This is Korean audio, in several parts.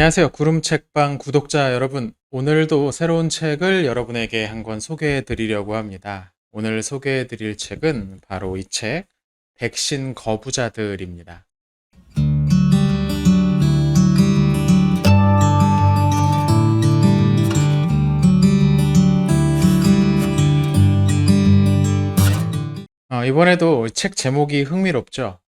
안녕하세요. 구름책방 구독자 여러분. 오늘도 새로운 책을 여러분에게 한 권 소개해 드리려고 합니다. 오늘 소개해 드릴 책은 바로 이 책, 백신 거부자들입니다. 이번에도 책 제목이 흥미롭죠?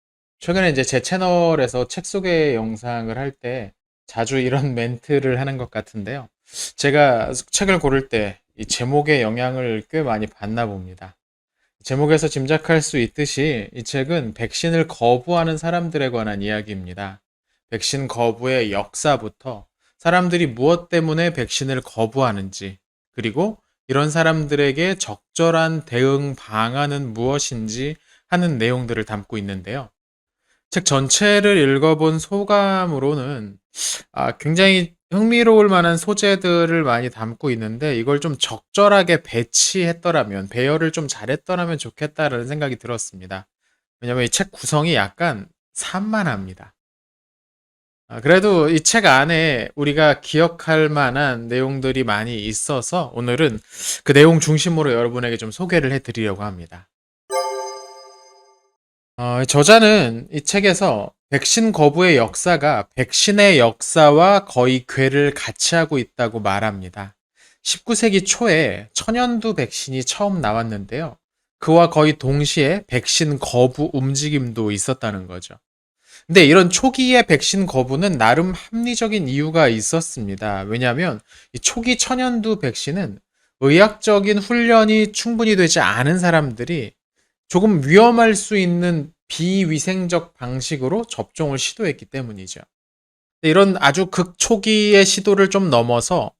최근에 이제 제 채널에서 책 소개 영상을 할 때 자주 이런 멘트를 하는 것 같은데요. 제가 책을 고를 때 이 제목의 영향을 꽤 많이 받나 봅니다. 제목에서 짐작할 수 있듯이 이 책은 백신을 거부하는 사람들에 관한 이야기입니다. 백신 거부의 역사부터 사람들이 무엇 때문에 백신을 거부하는지, 그리고 이런 사람들에게 적절한 대응 방안은 무엇인지 하는 내용들을 담고 있는데요. 책 전체를 읽어본 소감으로는 굉장히 흥미로울 만한 소재들을 많이 담고 있는데 이걸 좀 적절하게 배치했더라면, 배열을 좀 잘했더라면 좋겠다라는 생각이 들었습니다. 왜냐면 이 책 구성이 약간 산만합니다. 그래도 이 책 안에 우리가 기억할 만한 내용들이 많이 있어서 오늘은 그 내용 중심으로 여러분에게 좀 소개를 해드리려고 합니다. 저자는 이 책에서 백신 거부의 역사가 백신의 역사와 거의 궤를 같이 하고 있다고 말합니다. 19세기 초에 천연두 백신이 처음 나왔는데요. 그와 거의 동시에 백신 거부 움직임도 있었다는 거죠. 근데 이런 초기의 백신 거부는 나름 합리적인 이유가 있었습니다. 왜냐하면 이 초기 천연두 백신은 의학적인 훈련이 충분히 되지 않은 사람들이 조금 위험할 수 있는 비위생적 방식으로 접종을 시도했기 때문이죠. 이런 아주 극초기의 시도를 좀 넘어서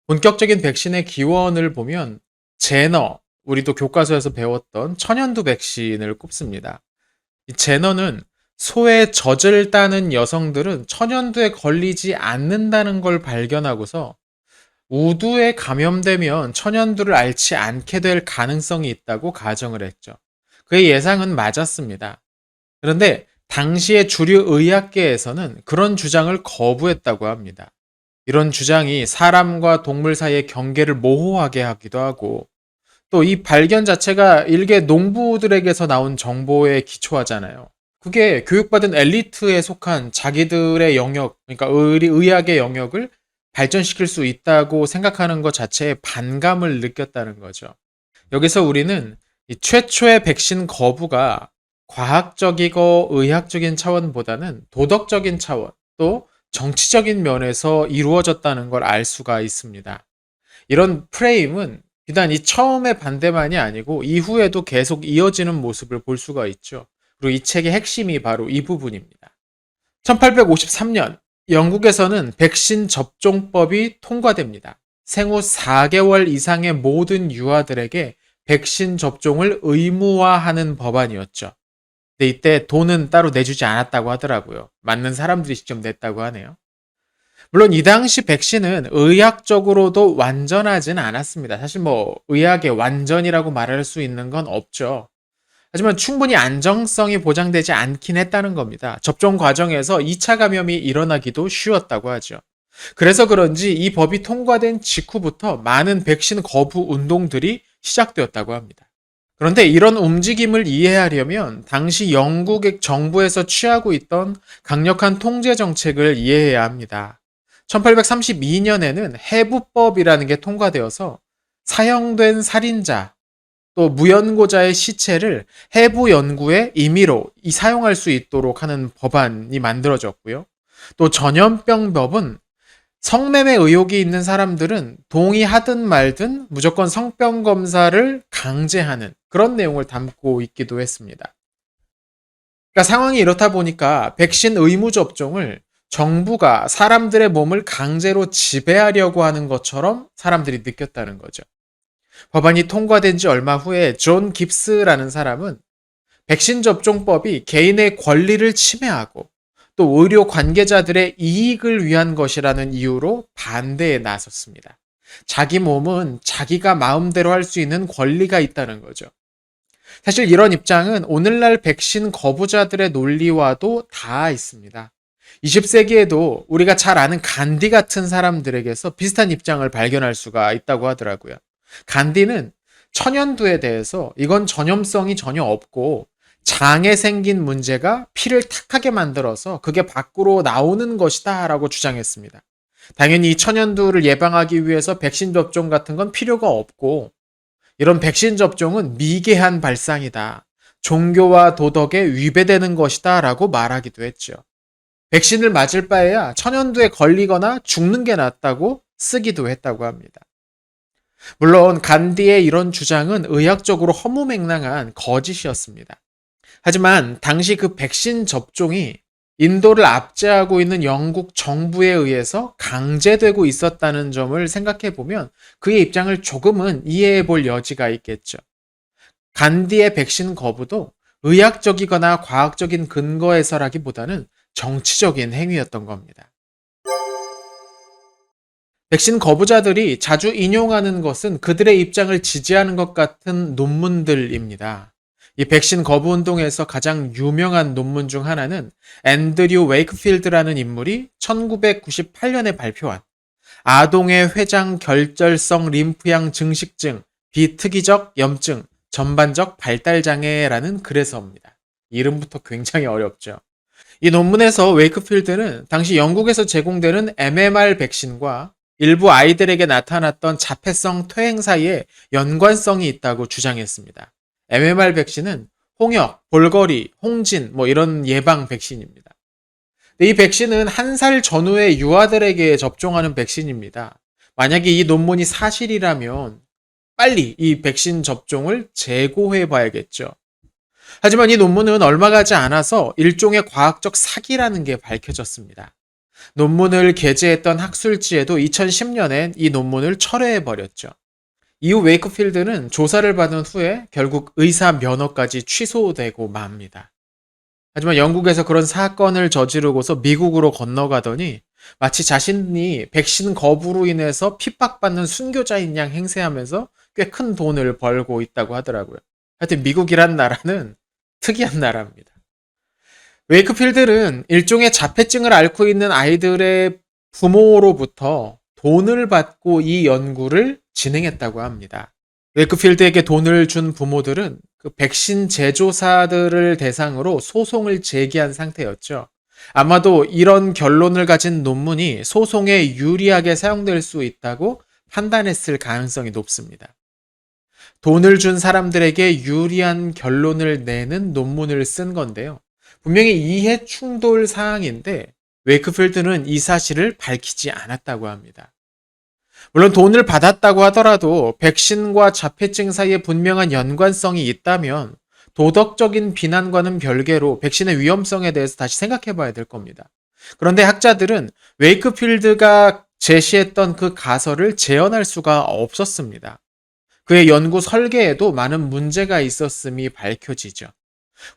본격적인 백신의 기원을 보면 제너, 우리도 교과서에서 배웠던 천연두 백신을 꼽습니다. 이 제너는 소에 젖을 따는 여성들은 천연두에 걸리지 않는다는 걸 발견하고서 우두에 감염되면 천연두를 앓지 않게 될 가능성이 있다고 가정을 했죠. 그의 예상은 맞았습니다. 그런데 당시의 주류 의학계에서는 그런 주장을 거부했다고 합니다. 이런 주장이 사람과 동물 사이의 경계를 모호하게 하기도 하고 또 이 발견 자체가 일개 농부들에게서 나온 정보에 기초하잖아요. 그게 교육받은 엘리트에 속한 자기들의 영역, 그러니까 의학의 영역을 발전시킬 수 있다고 생각하는 것 자체에 반감을 느꼈다는 거죠. 여기서 우리는 이 최초의 백신 거부가 과학적이고 의학적인 차원보다는 도덕적인 차원, 또 정치적인 면에서 이루어졌다는 걸 알 수가 있습니다. 이런 프레임은 비단 이 처음의 반대만이 아니고 이후에도 계속 이어지는 모습을 볼 수가 있죠. 그리고 이 책의 핵심이 바로 이 부분입니다. 1853년 영국에서는 백신 접종법이 통과됩니다. 생후 4개월 이상의 모든 유아들에게 백신 접종을 의무화하는 법안이었죠. 근데 이때 돈은 따로 내주지 않았다고 하더라고요. 맞는 사람들이 직접 냈다고 하네요. 물론 이 당시 백신은 의학적으로도 완전하진 않았습니다. 사실 뭐 의학의 완전이라고 말할 수 있는 건 없죠. 하지만 충분히 안정성이 보장되지 않긴 했다는 겁니다. 접종 과정에서 2차 감염이 일어나기도 쉬웠다고 하죠. 그래서 그런지 이 법이 통과된 직후부터 많은 백신 거부 운동들이 시작되었다고 합니다. 그런데 이런 움직임을 이해하려면 당시 영국 정부에서 취하고 있던 강력한 통제 정책을 이해해야 합니다. 1832년에는 해부법이라는 게 통과되어서 사형된 살인자, 또 무연고자의 시체를 해부 연구에 임의로 사용할 수 있도록 하는 법안이 만들어졌고요. 또 전염병법은 성매매 의혹이 있는 사람들은 동의하든 말든 무조건 성병 검사를 강제하는 그런 내용을 담고 있기도 했습니다. 그러니까 상황이 이렇다 보니까 백신 의무 접종을 정부가 사람들의 몸을 강제로 지배하려고 하는 것처럼 사람들이 느꼈다는 거죠. 법안이 통과된 지 얼마 후에 존 깁스라는 사람은 백신 접종법이 개인의 권리를 침해하고 또 의료 관계자들의 이익을 위한 것이라는 이유로 반대에 나섰습니다. 자기 몸은 자기가 마음대로 할 수 있는 권리가 있다는 거죠. 사실 이런 입장은 오늘날 백신 거부자들의 논리와도 닿아 있습니다. 20세기에도 우리가 잘 아는 간디 같은 사람들에게서 비슷한 입장을 발견할 수가 있다고 하더라고요. 간디는 천연두에 대해서 이건 전염성이 전혀 없고 장에 생긴 문제가 피를 탁하게 만들어서 그게 밖으로 나오는 것이다 라고 주장했습니다. 당연히 이 천연두를 예방하기 위해서 백신 접종 같은 건 필요가 없고 이런 백신 접종은 미개한 발상이다. 종교와 도덕에 위배되는 것이다 라고 말하기도 했죠. 백신을 맞을 바에야 천연두에 걸리거나 죽는 게 낫다고 쓰기도 했다고 합니다. 물론 간디의 이런 주장은 의학적으로 허무맹랑한 거짓이었습니다. 하지만 당시 그 백신 접종이 인도를 압제하고 있는 영국 정부에 의해서 강제되고 있었다는 점을 생각해 보면 그의 입장을 조금은 이해해 볼 여지가 있겠죠. 간디의 백신 거부도 의학적이거나 과학적인 근거에서라기보다는 정치적인 행위였던 겁니다. 백신 거부자들이 자주 인용하는 것은 그들의 입장을 지지하는 것 같은 논문들입니다. 이 백신 거부 운동에서 가장 유명한 논문 중 하나는 앤드류 웨이크필드라는 인물이 1998년에 발표한 아동의 회장 결절성 림프양 증식증, 비특이적 염증, 전반적 발달 장애라는 글에서입니다. 이름부터 굉장히 어렵죠. 이 논문에서 웨이크필드는 당시 영국에서 제공되는 MMR 백신과 일부 아이들에게 나타났던 자폐성 퇴행 사이에 연관성이 있다고 주장했습니다. MMR 백신은 홍역, 볼거리, 홍진 이런 예방 백신입니다. 이 백신은 1살 전후의 유아들에게 접종하는 백신입니다. 만약에 이 논문이 사실이라면 빨리 이 백신 접종을 재고해 봐야겠죠. 하지만 이 논문은 얼마 가지 않아서 일종의 과학적 사기라는 게 밝혀졌습니다. 논문을 게재했던 학술지에도 2010년엔 이 논문을 철회해 버렸죠. 이후 웨이크필드는 조사를 받은 후에 결국 의사 면허까지 취소되고 맙니다. 하지만 영국에서 그런 사건을 저지르고서 미국으로 건너가더니 마치 자신이 백신 거부로 인해서 핍박받는 순교자인 양 행세하면서 꽤 큰 돈을 벌고 있다고 하더라고요. 하여튼 미국이란 나라는 특이한 나라입니다. 웨이크필드는 일종의 자폐증을 앓고 있는 아이들의 부모로부터 돈을 받고 이 연구를 진행했다고 합니다. 웨이크필드에게 돈을 준 부모들은 그 백신 제조사들을 대상으로 소송을 제기한 상태였죠. 아마도 이런 결론을 가진 논문이 소송에 유리하게 사용될 수 있다고 판단했을 가능성이 높습니다. 돈을 준 사람들에게 유리한 결론을 내는 논문을 쓴 건데요. 분명히 이해 충돌 사항인데 웨이크필드는 이 사실을 밝히지 않았다고 합니다. 물론 돈을 받았다고 하더라도 백신과 자폐증 사이에 분명한 연관성이 있다면 도덕적인 비난과는 별개로 백신의 위험성에 대해서 다시 생각해 봐야 될 겁니다. 그런데 학자들은 웨이크필드가 제시했던 그 가설을 재현할 수가 없었습니다. 그의 연구 설계에도 많은 문제가 있었음이 밝혀지죠.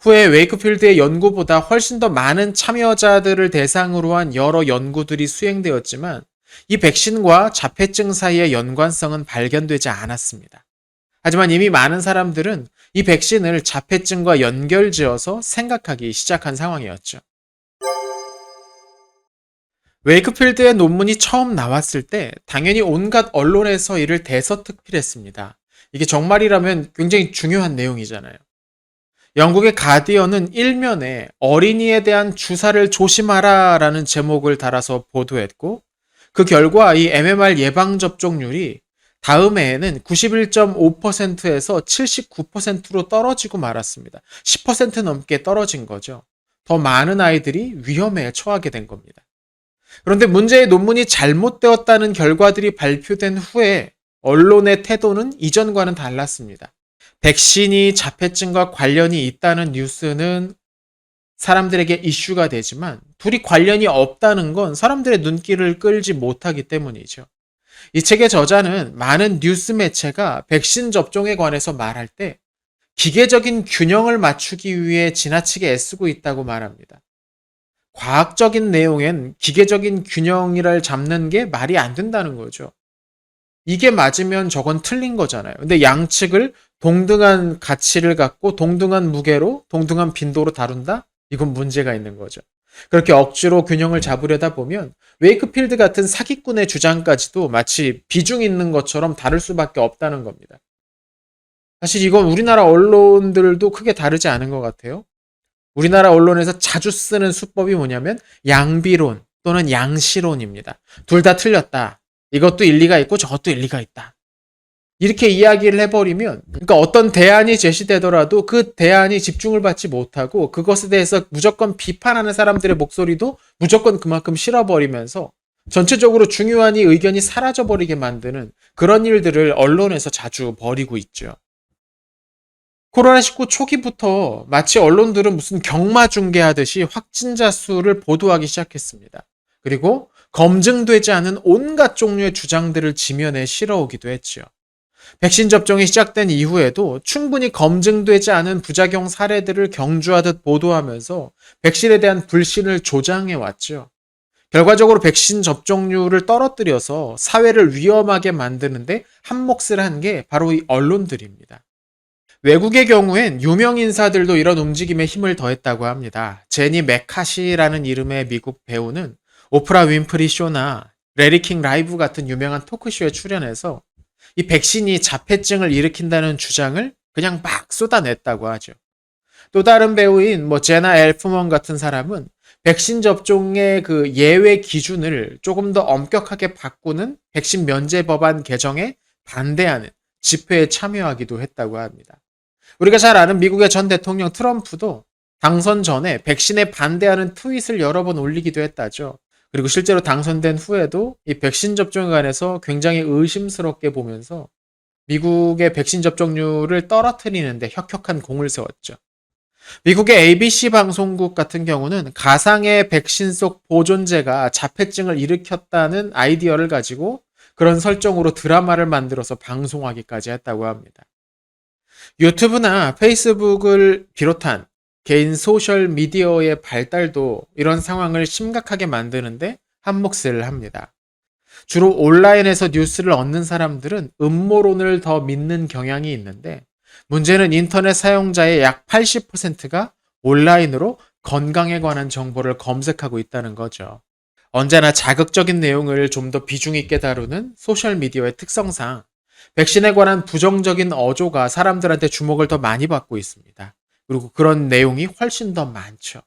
후에 웨이크필드의 연구보다 훨씬 더 많은 참여자들을 대상으로 한 여러 연구들이 수행되었지만 이 백신과 자폐증 사이의 연관성은 발견되지 않았습니다. 하지만 이미 많은 사람들은 이 백신을 자폐증과 연결지어서 생각하기 시작한 상황이었죠. 웨이크필드의 논문이 처음 나왔을 때 당연히 온갖 언론에서 이를 대서특필했습니다. 이게 정말이라면 굉장히 중요한 내용이잖아요. 영국의 가디언은 일면에 어린이에 대한 주사를 조심하라 라는 제목을 달아서 보도했고 그 결과 이 MMR 예방접종률이 다음 해에는 91.5%에서 79%로 떨어지고 말았습니다. 10% 넘게 떨어진 거죠. 더 많은 아이들이 위험에 처하게 된 겁니다. 그런데 문제의 논문이 잘못되었다는 결과들이 발표된 후에 언론의 태도는 이전과는 달랐습니다. 백신이 자폐증과 관련이 있다는 뉴스는 사람들에게 이슈가 되지만 둘이 관련이 없다는 건 사람들의 눈길을 끌지 못하기 때문이죠. 이 책의 저자는 많은 뉴스 매체가 백신 접종에 관해서 말할 때 기계적인 균형을 맞추기 위해 지나치게 애쓰고 있다고 말합니다. 과학적인 내용엔 기계적인 균형을 잡는 게 말이 안 된다는 거죠. 이게 맞으면 저건 틀린 거잖아요. 근데 양측을 동등한 가치를 갖고 동등한 무게로 동등한 빈도로 다룬다? 이건 문제가 있는 거죠. 그렇게 억지로 균형을 잡으려다 보면 웨이크필드 같은 사기꾼의 주장까지도 마치 비중 있는 것처럼 다를 수밖에 없다는 겁니다. 사실 이건 우리나라 언론들도 크게 다르지 않은 것 같아요. 우리나라 언론에서 자주 쓰는 수법이 뭐냐면 양비론 또는 양시론입니다. 둘 다 틀렸다. 이것도 일리가 있고 저것도 일리가 있다. 이렇게 이야기를 해버리면, 그러니까 어떤 대안이 제시되더라도 그 대안이 집중을 받지 못하고 그것에 대해서 무조건 비판하는 사람들의 목소리도 무조건 그만큼 실어버리면서 전체적으로 중요한 이 의견이 사라져버리게 만드는 그런 일들을 언론에서 자주 벌이고 있죠. 코로나19 초기부터 마치 언론들은 무슨 경마 중계하듯이 확진자 수를 보도하기 시작했습니다. 그리고 검증되지 않은 온갖 종류의 주장들을 지면에 실어오기도 했죠. 백신 접종이 시작된 이후에도 충분히 검증되지 않은 부작용 사례들을 경주하듯 보도하면서 백신에 대한 불신을 조장해 왔죠. 결과적으로 백신 접종률을 떨어뜨려서 사회를 위험하게 만드는데 한몫을 한 게 바로 이 언론들입니다. 외국의 경우엔 유명 인사들도 이런 움직임에 힘을 더했다고 합니다. 제니 맥카시라는 이름의 미국 배우는 오프라 윈프리 쇼나 레리킹 라이브 같은 유명한 토크쇼에 출연해서 이 백신이 자폐증을 일으킨다는 주장을 그냥 막 쏟아냈다고 하죠. 또 다른 배우인 제나 엘프먼 같은 사람은 백신 접종의 그 예외 기준을 조금 더 엄격하게 바꾸는 백신 면제 법안 개정에 반대하는 집회에 참여하기도 했다고 합니다. 우리가 잘 아는 미국의 전 대통령 트럼프도 당선 전에 백신에 반대하는 트윗을 여러 번 올리기도 했다죠. 그리고 실제로 당선된 후에도 이 백신 접종에 관해서 굉장히 의심스럽게 보면서 미국의 백신 접종률을 떨어뜨리는데 혁혁한 공을 세웠죠. 미국의 ABC 방송국 같은 경우는 가상의 백신 속 보존제가 자폐증을 일으켰다는 아이디어를 가지고 그런 설정으로 드라마를 만들어서 방송하기까지 했다고 합니다. 유튜브나 페이스북을 비롯한 개인 소셜 미디어의 발달도 이런 상황을 심각하게 만드는데 한몫을 합니다. 주로 온라인에서 뉴스를 얻는 사람들은 음모론을 더 믿는 경향이 있는데 문제는 인터넷 사용자의 약 80%가 온라인으로 건강에 관한 정보를 검색하고 있다는 거죠. 언제나 자극적인 내용을 좀 더 비중 있게 다루는 소셜미디어의 특성상 백신에 관한 부정적인 어조가 사람들한테 주목을 더 많이 받고 있습니다. 그리고 그런 내용이 훨씬 더 많죠.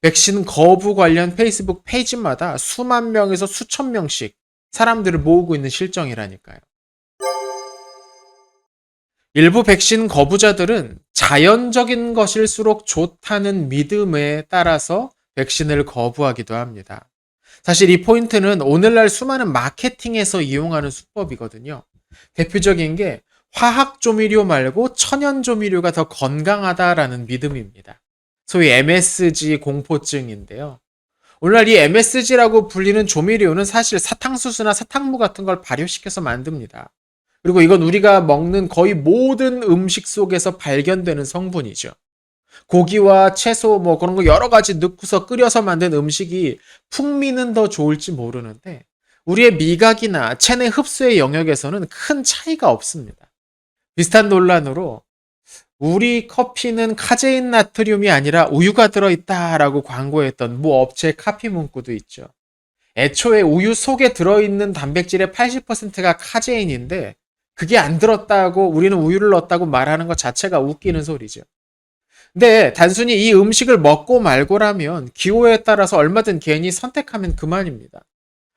백신 거부 관련 페이스북 페이지마다 수만 명에서 수천 명씩 사람들을 모으고 있는 실정이라니까요. 일부 백신 거부자들은 자연적인 것일수록 좋다는 믿음에 따라서 백신을 거부하기도 합니다. 사실 이 포인트는 오늘날 수많은 마케팅에서 이용하는 수법이거든요. 대표적인 게 화학 조미료 말고 천연 조미료가 더 건강하다라는 믿음입니다. 소위 MSG 공포증인데요. 오늘날 이 MSG라고 불리는 조미료는 사실 사탕수수나 사탕무 같은 걸 발효시켜서 만듭니다. 그리고 이건 우리가 먹는 거의 모든 음식 속에서 발견되는 성분이죠. 고기와 채소 그런 거 여러 가지 넣고서 끓여서 만든 음식이 풍미는 더 좋을지 모르는데 우리의 미각이나 체내 흡수의 영역에서는 큰 차이가 없습니다. 비슷한 논란으로 우리 커피는 카제인 나트륨이 아니라 우유가 들어있다라고 광고했던 모 업체의 카피 문구도 있죠. 애초에 우유 속에 들어있는 단백질의 80%가 카제인인데 그게 안 들었다고 우리는 우유를 넣었다고 말하는 것 자체가 웃기는 소리죠. 근데 단순히 이 음식을 먹고 말고라면 기호에 따라서 얼마든 개인이 선택하면 그만입니다.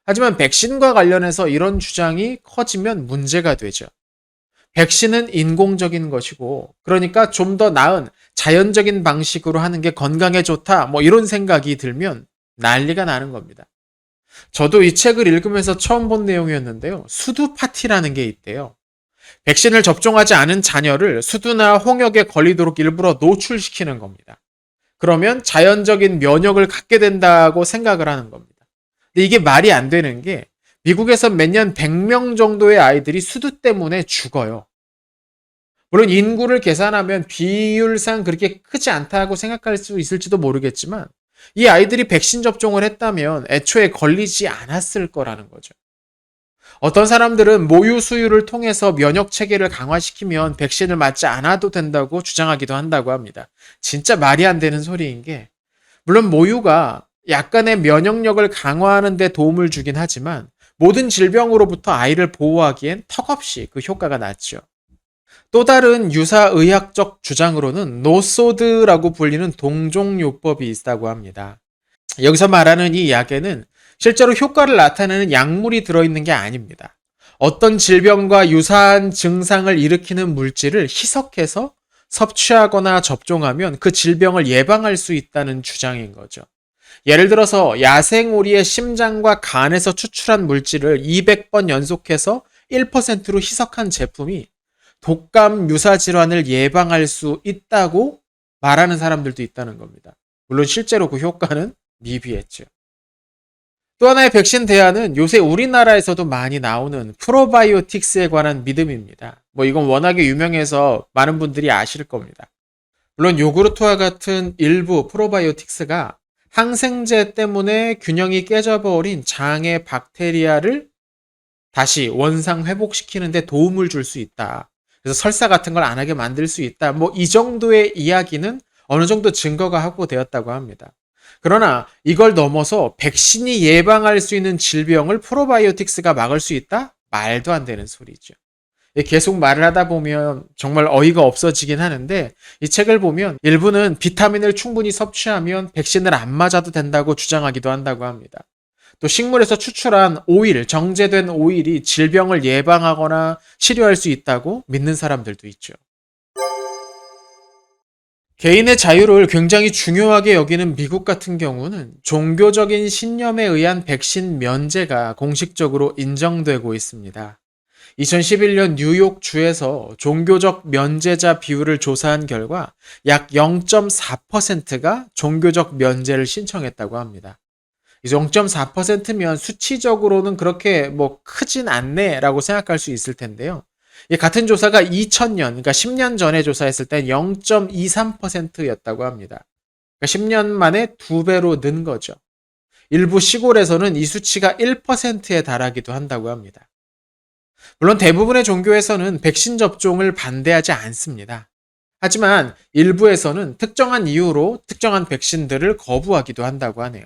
하지만 백신과 관련해서 이런 주장이 커지면 문제가 되죠. 백신은 인공적인 것이고 그러니까 좀 더 나은 자연적인 방식으로 하는 게 건강에 좋다 이런 생각이 들면 난리가 나는 겁니다. 저도 이 책을 읽으면서 처음 본 내용이었는데요. 수두 파티라는 게 있대요. 백신을 접종하지 않은 자녀를 수두나 홍역에 걸리도록 일부러 노출시키는 겁니다. 그러면 자연적인 면역을 갖게 된다고 생각을 하는 겁니다. 근데 이게 말이 안 되는 게 미국에서 매년 100명 정도의 아이들이 수두 때문에 죽어요. 물론 인구를 계산하면 비율상 그렇게 크지 않다고 생각할 수 있을지도 모르겠지만 이 아이들이 백신 접종을 했다면 애초에 걸리지 않았을 거라는 거죠. 어떤 사람들은 모유 수유를 통해서 면역 체계를 강화시키면 백신을 맞지 않아도 된다고 주장하기도 한다고 합니다. 진짜 말이 안 되는 소리인 게 물론 모유가 약간의 면역력을 강화하는 데 도움을 주긴 하지만 모든 질병으로부터 아이를 보호하기엔 턱없이 그 효과가 낮죠. 또 다른 유사의학적 주장으로는 노소드라고 불리는 동종요법이 있다고 합니다. 여기서 말하는 이 약에는 실제로 효과를 나타내는 약물이 들어있는 게 아닙니다. 어떤 질병과 유사한 증상을 일으키는 물질을 희석해서 섭취하거나 접종하면 그 질병을 예방할 수 있다는 주장인 거죠. 예를 들어서 야생오리의 심장과 간에서 추출한 물질을 200번 연속해서 1%로 희석한 제품이 독감 유사 질환을 예방할 수 있다고 말하는 사람들도 있다는 겁니다. 물론 실제로 그 효과는 미비했죠. 또 하나의 백신 대안은 요새 우리나라에서도 많이 나오는 프로바이오틱스에 관한 믿음입니다. 이건 워낙에 유명해서 많은 분들이 아실 겁니다. 물론 요구르트와 같은 일부 프로바이오틱스가 항생제 때문에 균형이 깨져버린 장의 박테리아를 다시 원상 회복시키는 데 도움을 줄 수 있다. 그래서 설사 같은 걸 안 하게 만들 수 있다. 이 정도의 이야기는 어느 정도 증거가 확보되었다고 합니다. 그러나 이걸 넘어서 백신이 예방할 수 있는 질병을 프로바이오틱스가 막을 수 있다? 말도 안 되는 소리죠. 계속 말을 하다 보면 정말 어이가 없어지긴 하는데 이 책을 보면 일부는 비타민을 충분히 섭취하면 백신을 안 맞아도 된다고 주장하기도 한다고 합니다. 또 식물에서 추출한 오일, 정제된 오일이 질병을 예방하거나 치료할 수 있다고 믿는 사람들도 있죠. 개인의 자유를 굉장히 중요하게 여기는 미국 같은 경우는 종교적인 신념에 의한 백신 면제가 공식적으로 인정되고 있습니다. 2011년 뉴욕주에서 종교적 면제자 비율을 조사한 결과 약 0.4%가 종교적 면제를 신청했다고 합니다. 0.4%면 수치적으로는 그렇게 크진 않네라고 생각할 수 있을 텐데요. 같은 조사가 2000년, 그러니까 10년 전에 조사했을 땐 0.23%였다고 합니다. 그러니까 10년 만에 2배로 는 거죠. 일부 시골에서는 이 수치가 1%에 달하기도 한다고 합니다. 물론 대부분의 종교에서는 백신 접종을 반대하지 않습니다. 하지만 일부에서는 특정한 이유로 특정한 백신들을 거부하기도 한다고 하네요.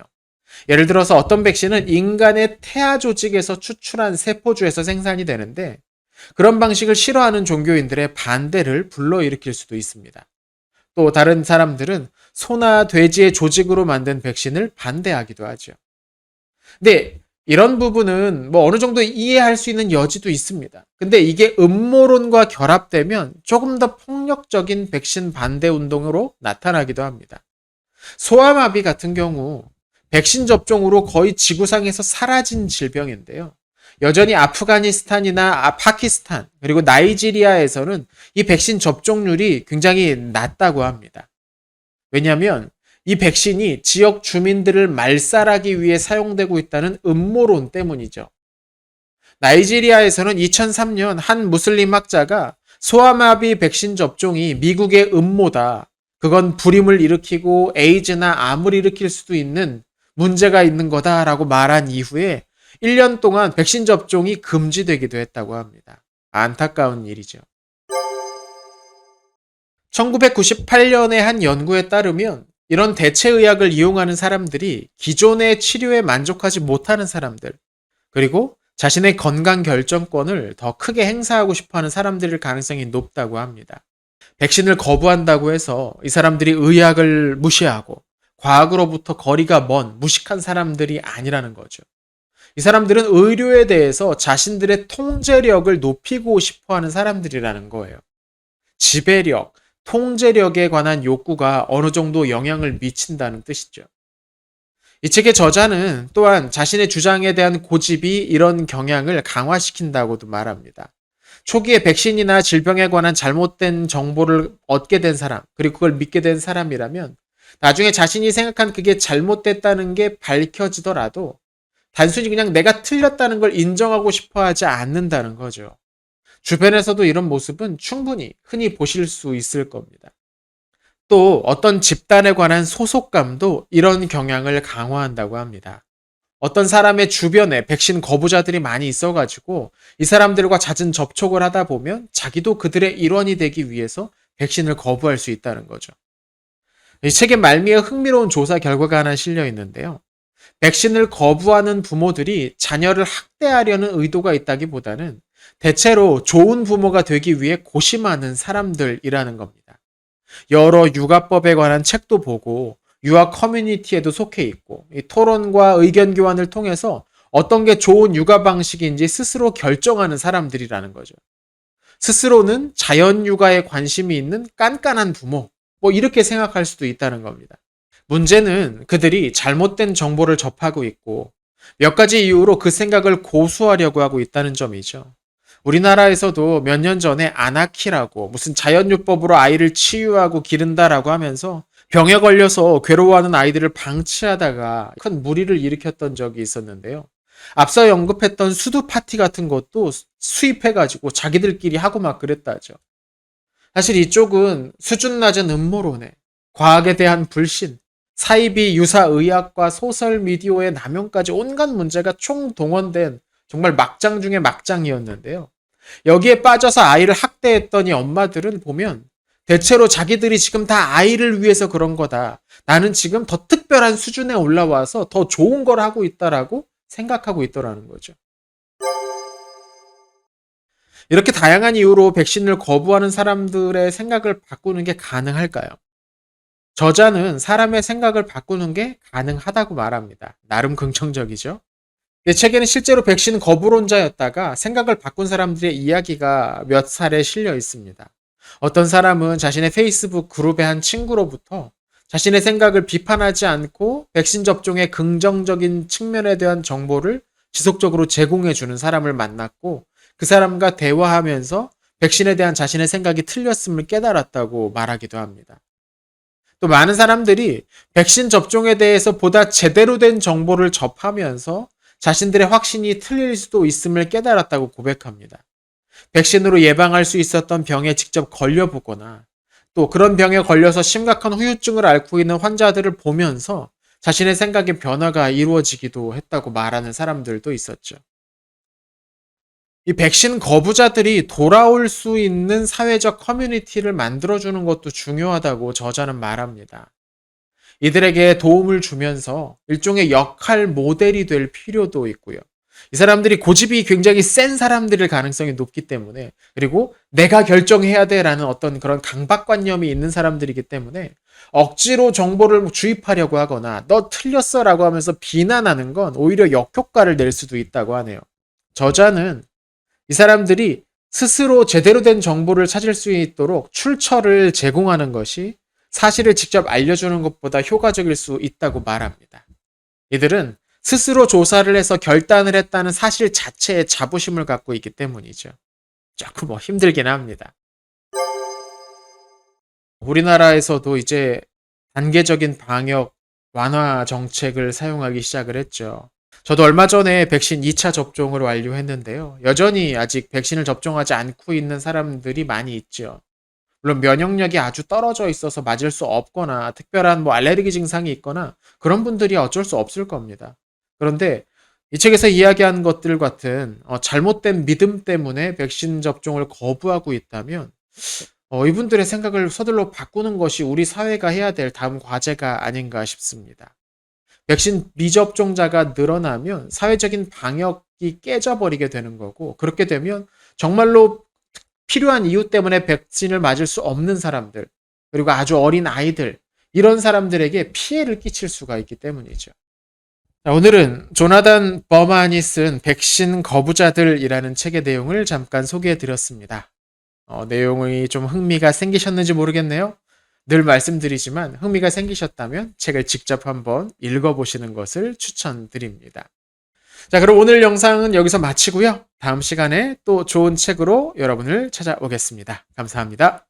예를 들어서 어떤 백신은 인간의 태아 조직에서 추출한 세포주에서 생산이 되는데 그런 방식을 싫어하는 종교인들의 반대를 불러일으킬 수도 있습니다. 또 다른 사람들은 소나 돼지의 조직으로 만든 백신을 반대하기도 하죠. 근데 이런 부분은 어느 정도 이해할 수 있는 여지도 있습니다. 근데 이게 음모론과 결합되면 조금 더 폭력적인 백신 반대 운동으로 나타나기도 합니다. 소아마비 같은 경우 백신 접종으로 거의 지구상에서 사라진 질병인데요. 여전히 아프가니스탄이나 파키스탄 그리고 나이지리아에서는 이 백신 접종률이 굉장히 낮다고 합니다. 왜냐하면 이 백신이 지역 주민들을 말살하기 위해 사용되고 있다는 음모론 때문이죠. 나이지리아에서는 2003년 한 무슬림 학자가 소아마비 백신 접종이 미국의 음모다. 그건 불임을 일으키고 에이즈나 암을 일으킬 수도 있는 문제가 있는 거다라고 말한 이후에 1년 동안 백신 접종이 금지되기도 했다고 합니다. 안타까운 일이죠. 1998년의 한 연구에 따르면 이런 대체의학을 이용하는 사람들이 기존의 치료에 만족하지 못하는 사람들, 그리고 자신의 건강 결정권을 더 크게 행사하고 싶어하는 사람들일 가능성이 높다고 합니다. 백신을 거부한다고 해서 이 사람들이 의학을 무시하고 과학으로부터 거리가 먼 무식한 사람들이 아니라는 거죠. 이 사람들은 의료에 대해서 자신들의 통제력을 높이고 싶어하는 사람들이라는 거예요. 지배력, 통제력에 관한 욕구가 어느 정도 영향을 미친다는 뜻이죠. 이 책의 저자는 또한 자신의 주장에 대한 고집이 이런 경향을 강화시킨다고도 말합니다. 초기에 백신이나 질병에 관한 잘못된 정보를 얻게 된 사람, 그리고 그걸 믿게 된 사람이라면 나중에 자신이 생각한 그게 잘못됐다는 게 밝혀지더라도 단순히 그냥 내가 틀렸다는 걸 인정하고 싶어 하지 않는다는 거죠. 주변에서도 이런 모습은 충분히 흔히 보실 수 있을 겁니다. 또 어떤 집단에 관한 소속감도 이런 경향을 강화한다고 합니다. 어떤 사람의 주변에 백신 거부자들이 많이 있어가지고 이 사람들과 잦은 접촉을 하다 보면 자기도 그들의 일원이 되기 위해서 백신을 거부할 수 있다는 거죠. 이 책의 말미에 흥미로운 조사 결과가 하나 실려 있는데요. 백신을 거부하는 부모들이 자녀를 학대하려는 의도가 있다기보다는 대체로 좋은 부모가 되기 위해 고심하는 사람들이라는 겁니다. 여러 육아법에 관한 책도 보고 유아 커뮤니티에도 속해 있고 이 토론과 의견 교환을 통해서 어떤 게 좋은 육아 방식인지 스스로 결정하는 사람들이라는 거죠. 스스로는 자연 육아에 관심이 있는 깐깐한 부모, 뭐 이렇게 생각할 수도 있다는 겁니다. 문제는 그들이 잘못된 정보를 접하고 있고 몇 가지 이유로 그 생각을 고수하려고 하고 있다는 점이죠. 우리나라에서도 몇 년 전에 아나키라고 무슨 자연요법으로 아이를 치유하고 기른다라고 하면서 병에 걸려서 괴로워하는 아이들을 방치하다가 큰 무리를 일으켰던 적이 있었는데요. 앞서 언급했던 수두 파티 같은 것도 수입해가지고 자기들끼리 하고 막 그랬다죠. 사실 이쪽은 수준 낮은 음모론에 과학에 대한 불신, 사이비 유사의학과 소설미디어의 남용까지 온갖 문제가 총동원된 정말 막장 중의 막장이었는데요. 여기에 빠져서 아이를 학대했더니 엄마들은 보면 대체로 자기들이 지금 다 아이를 위해서 그런 거다. 나는 지금 더 특별한 수준에 올라와서 더 좋은 걸 하고 있다라고 생각하고 있더라는 거죠. 이렇게 다양한 이유로 백신을 거부하는 사람들의 생각을 바꾸는 게 가능할까요? 저자는 사람의 생각을 바꾸는 게 가능하다고 말합니다. 나름 긍정적이죠. 이 책에는 실제로 백신 거부론자였다가 생각을 바꾼 사람들의 이야기가 몇 사례 실려 있습니다. 어떤 사람은 자신의 페이스북 그룹의 한 친구로부터 자신의 생각을 비판하지 않고 백신 접종의 긍정적인 측면에 대한 정보를 지속적으로 제공해 주는 사람을 만났고 그 사람과 대화하면서 백신에 대한 자신의 생각이 틀렸음을 깨달았다고 말하기도 합니다. 또 많은 사람들이 백신 접종에 대해서 보다 제대로 된 정보를 접하면서 자신들의 확신이 틀릴 수도 있음을 깨달았다고 고백합니다. 백신으로 예방할 수 있었던 병에 직접 걸려보거나 또 그런 병에 걸려서 심각한 후유증을 앓고 있는 환자들을 보면서 자신의 생각의 변화가 이루어지기도 했다고 말하는 사람들도 있었죠. 이 백신 거부자들이 돌아올 수 있는 사회적 커뮤니티를 만들어주는 것도 중요하다고 저자는 말합니다. 이들에게 도움을 주면서 일종의 역할 모델이 될 필요도 있고요. 이 사람들이 고집이 굉장히 센 사람들일 가능성이 높기 때문에 그리고 내가 결정해야 돼라는 어떤 그런 강박관념이 있는 사람들이기 때문에 억지로 정보를 주입하려고 하거나 너 틀렸어라고 하면서 비난하는 건 오히려 역효과를 낼 수도 있다고 하네요. 저자는 이 사람들이 스스로 제대로 된 정보를 찾을 수 있도록 출처를 제공하는 것이 사실을 직접 알려주는 것보다 효과적일 수 있다고 말합니다. 이들은 스스로 조사를 해서 결단을 했다는 사실 자체에 자부심을 갖고 있기 때문이죠. 조금 힘들긴 합니다. 우리나라에서도 이제 단계적인 방역 완화 정책을 사용하기 시작을 했죠. 저도 얼마 전에 백신 2차 접종을 완료했는데요. 여전히 아직 백신을 접종하지 않고 있는 사람들이 많이 있죠. 물론 면역력이 아주 떨어져 있어서 맞을 수 없거나 특별한 알레르기 증상이 있거나 그런 분들이 어쩔 수 없을 겁니다. 그런데 이 책에서 이야기한 것들 같은 잘못된 믿음 때문에 백신 접종을 거부하고 있다면 이분들의 생각을 서둘러 바꾸는 것이 우리 사회가 해야 될 다음 과제가 아닌가 싶습니다. 백신 미접종자가 늘어나면 사회적인 방역이 깨져버리게 되는 거고 그렇게 되면 정말로 필요한 이유 때문에 백신을 맞을 수 없는 사람들 그리고 아주 어린 아이들 이런 사람들에게 피해를 끼칠 수가 있기 때문이죠. 자, 오늘은 조나단 버만이 쓴 백신 거부자들이라는 책의 내용을 잠깐 소개해 드렸습니다. 내용이 좀 흥미가 생기셨는지 모르겠네요. 늘 말씀드리지만 흥미가 생기셨다면 책을 직접 한번 읽어보시는 것을 추천드립니다. 자, 그럼 오늘 영상은 여기서 마치고요. 다음 시간에 또 좋은 책으로 여러분을 찾아오겠습니다. 감사합니다.